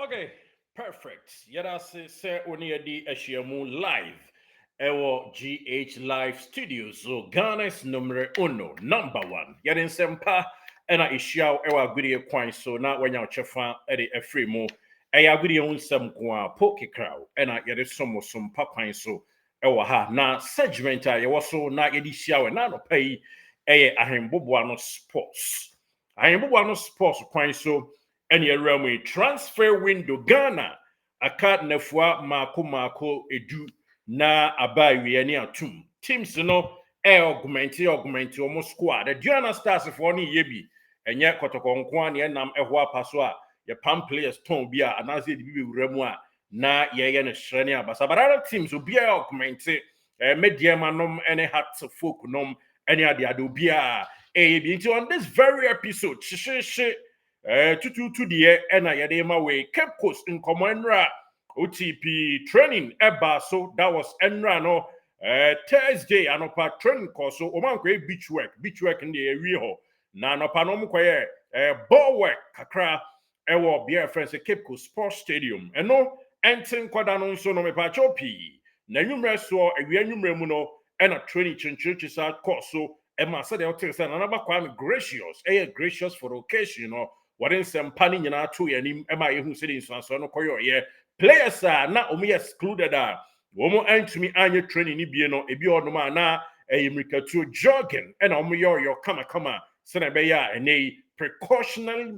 Okay, perfect. Yada se oni di eshiamu live. Ewo GH Live Studios. So Ghana's number one. Yadin sempa ena ishiao ewa agudi kwan so na wanya ochefa ede efri mo. Eya agudi unsem kwa poke crow ena yade somo sumpa kwan so ewa ha na segment a yewo so na yedi shiawe na no pay eye ahembobo no sports. Ahembobo no sports kwan so any around transfer window Ghana aka nafua mako edu na abawi ani atum teams no augment omo squad the Ghana Stars for ni yebi enye Kotoko nko an ye nam eho apaso a ye pam players ton bi a anaze de bi wuramu a na ye no hre ne abasa but other teams obi augment media manom any hearts folk nom any ade obi a on this very episode tutu die ena yede ma we Cape Coast in Commandra OTP training eba so that was enra no Thursday anopa training course so oman kwe beach work in the area ho na anopa no mkoye ball work kakra ewo bia friends Cape Coast Sports Stadium eno entin kwada no nso no mepa chopi na nwumre so awia nwumre mu no ena training chinchisa course so ema said the hotel say na naba kwame gracious for the occasion you know what in some panning na to yanim ema yehu sedi nso no koyo ye players are na omo excluded are omo antumi anye training ni bie no ebi odoma na emirikatu jogging and omo yo kama se na be ya ene precautionary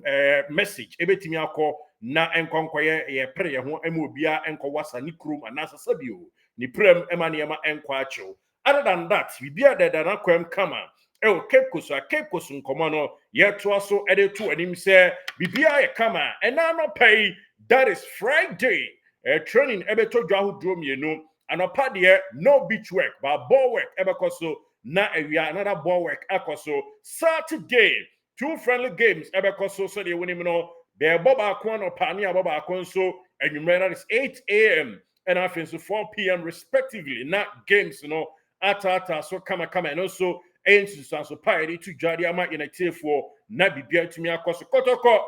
message ebetimi akọ na enkonkoye ye pre ye ho ema obia enko wasa ni krum anasa sabio ni prem ema ne ema enko acho other than that we be there na kwem kama Cape Coast nkomo no yeto aso edeto anim se bibia ye kama ena no pay that is Friday training ebeto dwa ho drom ye no anopa de no beach work but ball work ebekoso na awia another ball work akoso Saturday two friendly games ebekoso so de wonim no be boba akon no pa ne aboba akon so anwumre that is 8 a.m. and after 4 p.m. respectively not games you know ata so kama and also so party to jadi ama united for na bibia tumi akoso Kotoko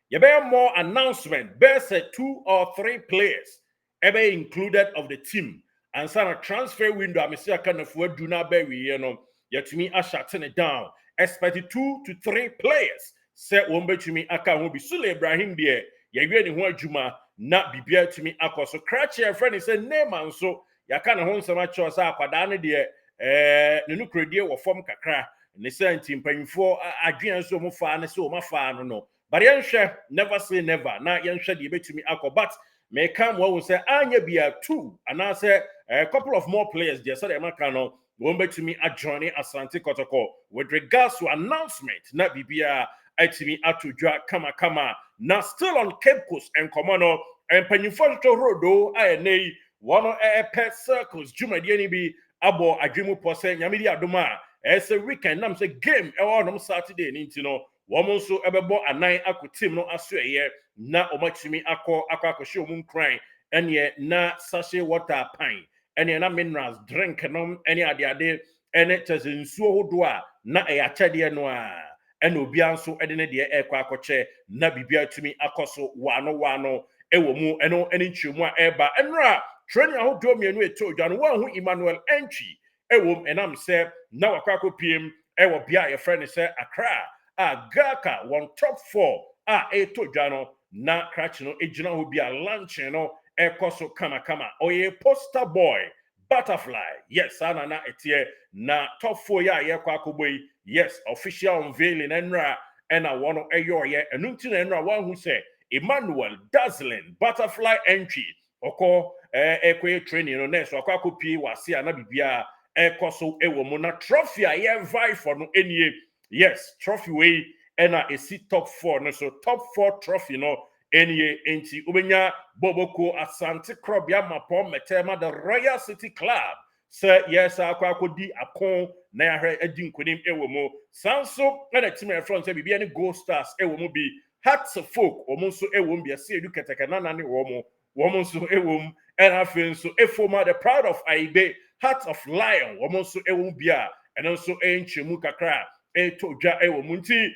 you bear more announcement best 2 or 3 players ever included of the team and some transfer window amesi aka na fu adu na ba wi ye no yetumi ashate it down expect 2 to 3 players say won betumi aka ho bi Sule Ibrahim de ye wi ni ho adwuma na bibia tumi akoso crash your friend say name and so yaka na ho nsema cho sa akwada ne de ne no kredie wo form kakra ne senti mpanyfo adwen so mo fa ne so mo fa no but yenhwe never say never na yenhwe de betumi akọ but may come what we say anya bia 2 and I say a couple of more players there so they maka no won betumi adjoin Asante Kotoko with regards to announcement na bibia atimi atodwa kama na still on Cape Coast and Komono and mpanyfo to rodo ayenei one pet circles jumadi ni bi abo adwemu pose nyamedi adoma a weekend nam say game e on Saturday ni ntino womo so ebebo anan akotim no aso eye na omachimi akọhye omun kran ene na sachet water pan ene na minerals drink no ene ade ene tese nsuo hodo a na eyachede no a ene obi anso ede ne de ekọ akọche na bibia tumi akoso wano ewo mu eno ene nchimu a eba enra training ahodo mienu eto dwa no hu Emmanuel entry ewo enam se na wakọ pm ewo bia ye friend se Accra Ghalca one top 4 eto dwa no na cratch no ejina ho bia lunch no ekoso kama oye poster boy butterfly yes na etie na top 4 ya ye kwa akogboyi yes official unveiling enra ena wono eyoye enunti na enra wan hu se Emmanuel dazzling butterfly entry oko ekwe training no neso akwakopi wase na bibia ekoso ewo mu na trophy ye vie for no enie yes trophy we ena esi top 4 no so top 4 trophy no enie enti ubenya boboko Asante Krobia mapom metema the Royal City Club say yes akwakodi akon na yahre adi nkonim ewo mu sanso na team e front say bibia ne Gold Stars ewo mu bi Hearts of Folk omo so ewo mu bia se edu keteke na ne womo so ewo mu ena fe so efoma the proud of Aibe Heart of Lion womo so ewo mu bia eno so enchemu kakra eto dwa ewo mu nti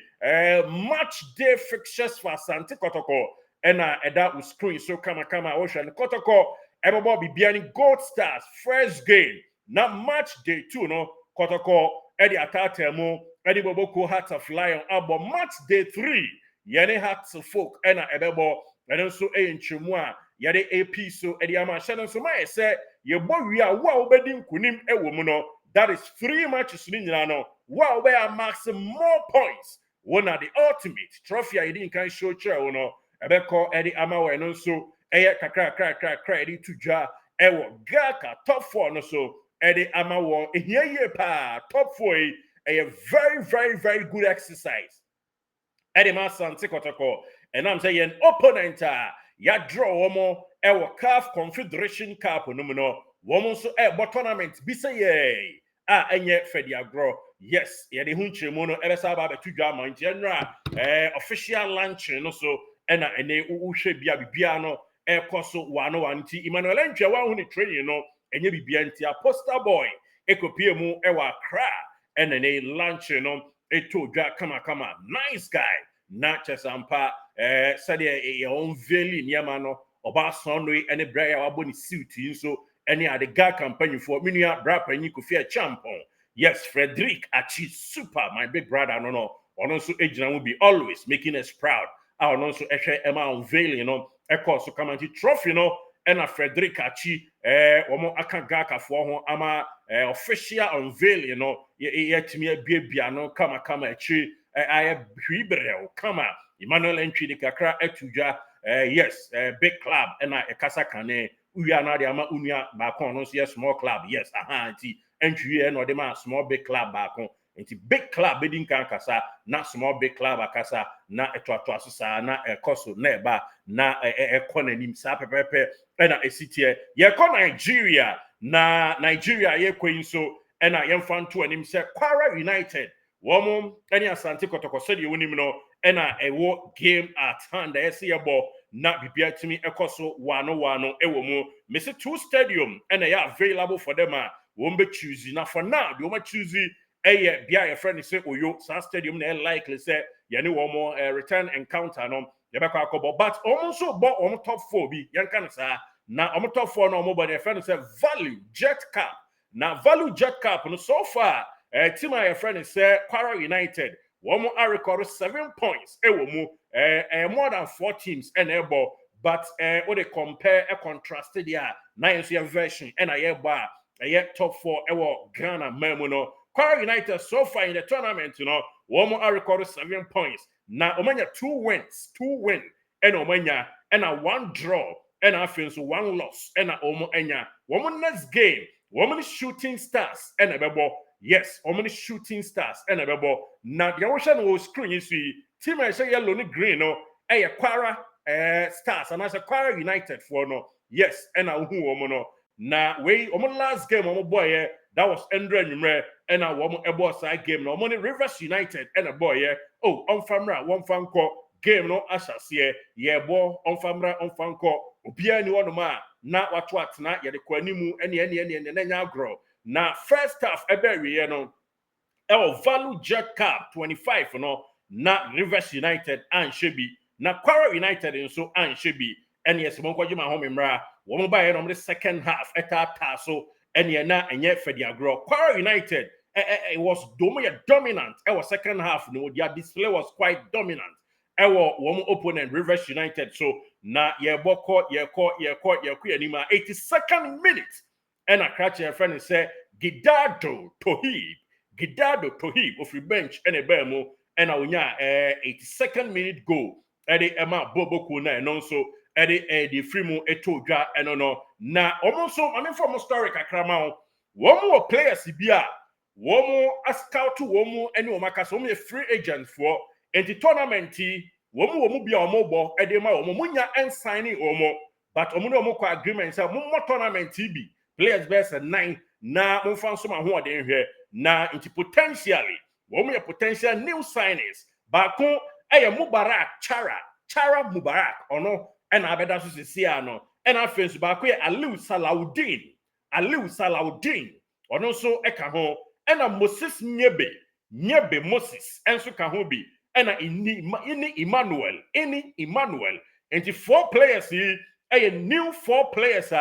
match day fixtures for Asante Kotoko ena eda u screen so kama ocean Kotoko ebebo bibiani Gold Stars first game na match day 2 no Kotoko edi atatemo edi boboko Hearts of Lion abo match day 3 yene Hearts of Folk ena ebebo eno so enchemu a yade AP so edi ama hye so ma ese ye bo wi a wo obedi nkunim ewo mu no that is 3 matches ni nyina no wo be maximum points one at the ultimate trophy I didn't can show chair no ebeko edi ama we no so eye kakra edi tuja ewo Ghalca top 4 no so edi ama wo ehie pa top 4 a very good exercise edi ma Asante Kotoko and I'm saying opponent ya draw omo ewo CAF Confederation Cup no no womo so tournament bi say ye enye fedi agro yes ye de hunchemu no ebesa ba betudwa man general official lunch no so ena ene uhwe bia no ekoso wano ti Emmanuel Ntwe wa hu ni training no enye bibia nti poster boy ekopie mu ewa Accra ena ne lunch no etodwa kama nice guy na chesampa said ye on veli niama no oba sonno ene bra wa boni suit nso ene ade ga campaign for minua bra panyi Kofi Champon yes Frederick Achi super my big brother no ono so ejina will be always making us proud ono so ehwe ema unveiling no ekọ so kamanti trophy no ena Frederick Achi omo aka ga kafo ho ama official unveiling no ye timi abia no kama echi I hwibrel kama Emmanuel Ntwe de kakra etudwa yes big club ena ekasa kane uya na de ama unia ba kon no so small club yes anti Ntwe no de ma small big club ba kon nti big club bedin kan kasa na small big club akasa na etoato asesa na ekoso na eba na ekonanim sa pepepe ena esitie ye ko Nigeria na Nigeria ye kwen so ena yemfa nto anim se Kwara United womo eni Asante Kotoko sedi wonim no ena ewo game at hand ese yebo na bibia timi ekoso wano ewo mu mesi 2 stadium ena ya available for them a wombe choose na for now the woma choose bia your friend say oyo sa stadium na likely say yene womo return encounter no yebekwa akobo but almost bo omo top 4 bi yanka sa na omo top 4 no omo bo the friend say value jet cap na value jet cap no so far team your friend say Kwara United womo are record 7 points ewo mu more than 4 teams and ebo but what they compare a contrasted ya na your version and a ba top 4 ewo Ghana memo no Kwara United so far in the tournament, womo are recorded 7 points. Now, omanya 2 win, and omanya and a 1 draw, and I feel so 1 loss, and a omo enya. Woman next game, woman shooting stars, and a bebo. Yes, woman shooting stars, and a bebo. Now the ocean will screen you see. Team I say yellow ni green no, a Kwara stars, and as a Kwara United for no. Yes, and a who woman no. Now we omo last game omo boy that was Andre Numre and a woman ebo side game no money Rivers United and a boy oh on famra one fanko game no asase ye bo on famra on fanko obia ni wono ma na watwat na ye de kwanimu ene nya agro na first half ebe we no value jet cap 25 no na Rivers United and shebi na Kwara United nso and shebi and yes monko jima home mra wo ba ye no the second half eta so and na enye fedi agro Kwara United it was dominant our second half no their display was quite dominant our one opponent Rivers United so na ye boko ye ko anima 82nd minute and a catch your friend say Gidado Tohib of bench and a bemo and a 82nd minute goal Eddie Emma Boboku na and also Eddie Frimo Etoja and no na almost so I mean from historic akrama one more players bia one more a scout to one more any omaka so me free agent for the tournament one more bia omo edema omo munya and signing omo but omo no kwa agreement say more tournament bi players best 9 na mo fan so ma ho ode hwe na into potentially one more potential new signings bako Mubarak Chara Mubarak ono and abeda so sisi ano and afensu bako Aliu Salaudin ono so eka ho and Moses Nyebe Moses enso ka ho bi and ini Emmanuel enti 4 players yi new 4 players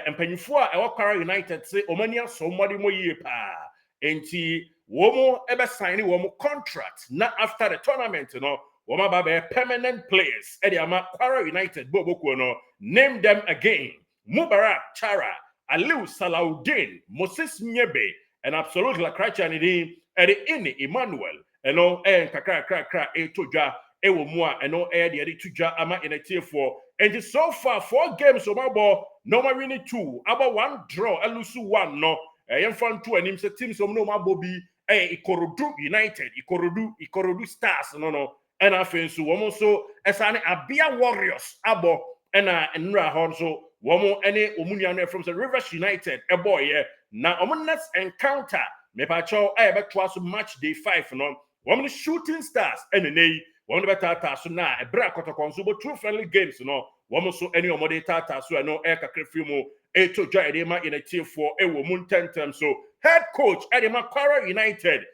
mpanyinfo a ɛwɔ Kwara United say omania so mmɔde mo yie pa enti womo ebe sign womo contract na after the tournament no womo aba be permanent players ama Kwara United bobokuo no name them again Mubarak Chara Aliu Salaudin Moses Nyebe and absolute Lakracha ni ini Emmanuel kakra etodwa ewo mu a de tudwa ama enetie for and so far 4 games omabo no ma win 2 about 1 draw elusu 1 no yemfa nto anim se team so no mabo bi Ikorodu United Ikorodu Stars no and afensu womo so esane Abia Warriors abo ena nra ho so womo ene omunia no from the Rivers United boy na next encounter me pa cho beto so match day 5 no womo Shooting Stars enenei womo betata so na ebra Kotoko so bo true friendly games no womo so ene omode tata so no kakra fimu eto dwa edema in a tier 4 ewo mu tentem so head coach edema Kwara United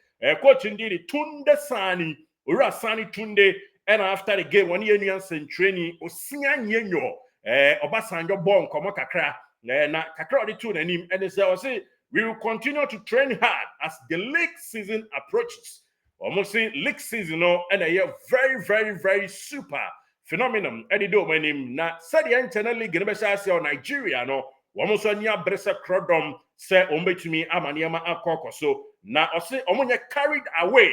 coach indeed Tunde Sani Ura Sani Tunde and after the game one year nuance training osia nyenyo Obasanjo bon komo kakra na kakra de tu nanim and say we will continue to train hard as the league season approaches. Almost saying league season no and a year very super phenomenon edido my name na said the internal league in the Nigeria no almost anya bresa crodom say ombetumi amaniama akoko so na ose omonye carried away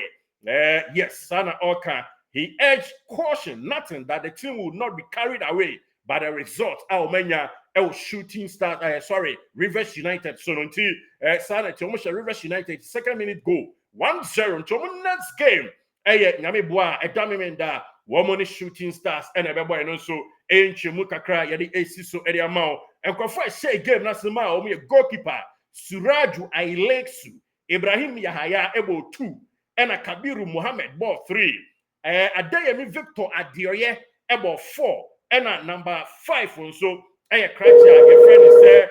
yes sana oka he urged caution nothing that the team would not be carried away by the result Aomenya Shooting Stars Rivers United so until sana almost Rivers United 2nd minute goal 1-0 until next game nyame boa edamemenda woman Shooting Stars and everybody no so enchemu kakra yade esiso ede amao enkofa share game na sema o me goalkeeper Suraju Aileksu Ibrahim Yahaya ebo 2 and Kabiru Mohammed ball 3 Adeyemi Victor Adioye ebo 4 and number 5 also Kracha your friend is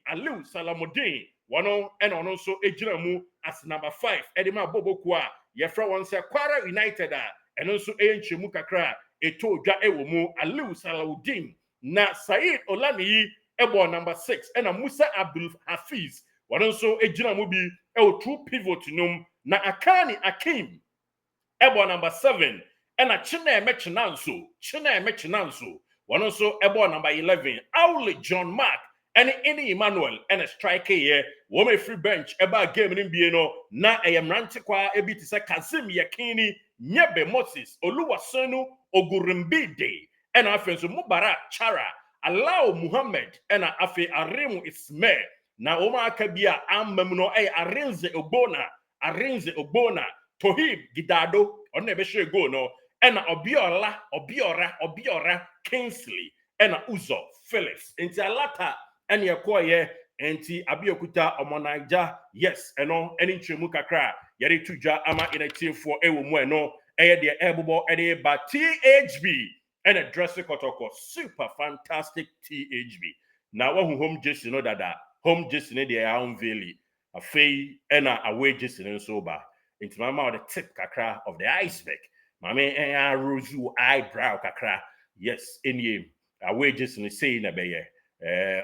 Aliu Salamudin one and also ejinamu as number 5 edema bobokwa your friend one say Kwara United and also enchemu kakra eto dwa ewo mu Aliu Salamudin na Said Olaniyi ebo number 6 and Musa Abdul Hafiz one also ejinamu bi true pivot num na Akani Akim ebo number 7 and a Chine Mechinanso one also ebo number 11 Auli John Mark and any Emmanuel and a striker here woman free bench eba game in Bieno na ayamrante kwa ebi tise Kazim Yakini Nyebe Moses Oluwasenu Ogurumbide and afenso Mubarak Chara Allow Muhammad and afe Arimu Ismail na oma akabia ammemuno Arinze Obona Tohib Gidado onebeshe go no and Obiora Kingsley and Uzo Phillips into Alata and Yakoye enti Abiokuta Omonaija yes and no any Chemukakra Yari Tuja Ama in a team for Ewumueno de Ebobo Ede ba THB and a dressing Kotoko super fantastic THB now one home just know that home just in their own valley a fay and a away just in sober into my mouth the tip kakra of the iceberg Mame Rosu eyebrow kakra yes in ye away just in the saying a baye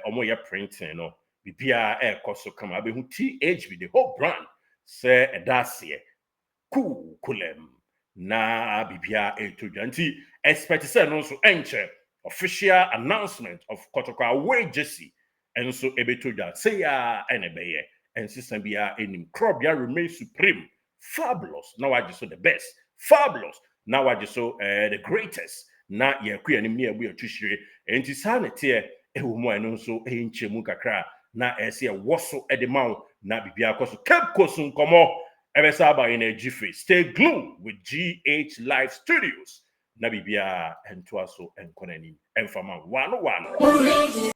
omoya printing no bibia koso kama be hu THB the whole brand say edasie kulem na bibia etujanti expect say no so enche official announcement of Kotoko away jersey and so ebetuja say ya enebeye and system bia enim crobia remain supreme fabulous now I just so the best fabulous now I just so the greatest na ye ku anim ne abu atuhire enti sa na tie ewo mu eno so enchemu kakra na ese woso edemaw na bibia koso Cape Coast nkomo ebesa aba in a jiffy stay glued with GH Live Studios na bibia ento aso enkonani emfama 101.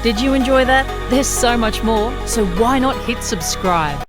Did you enjoy that? There's so much more, so why not hit subscribe?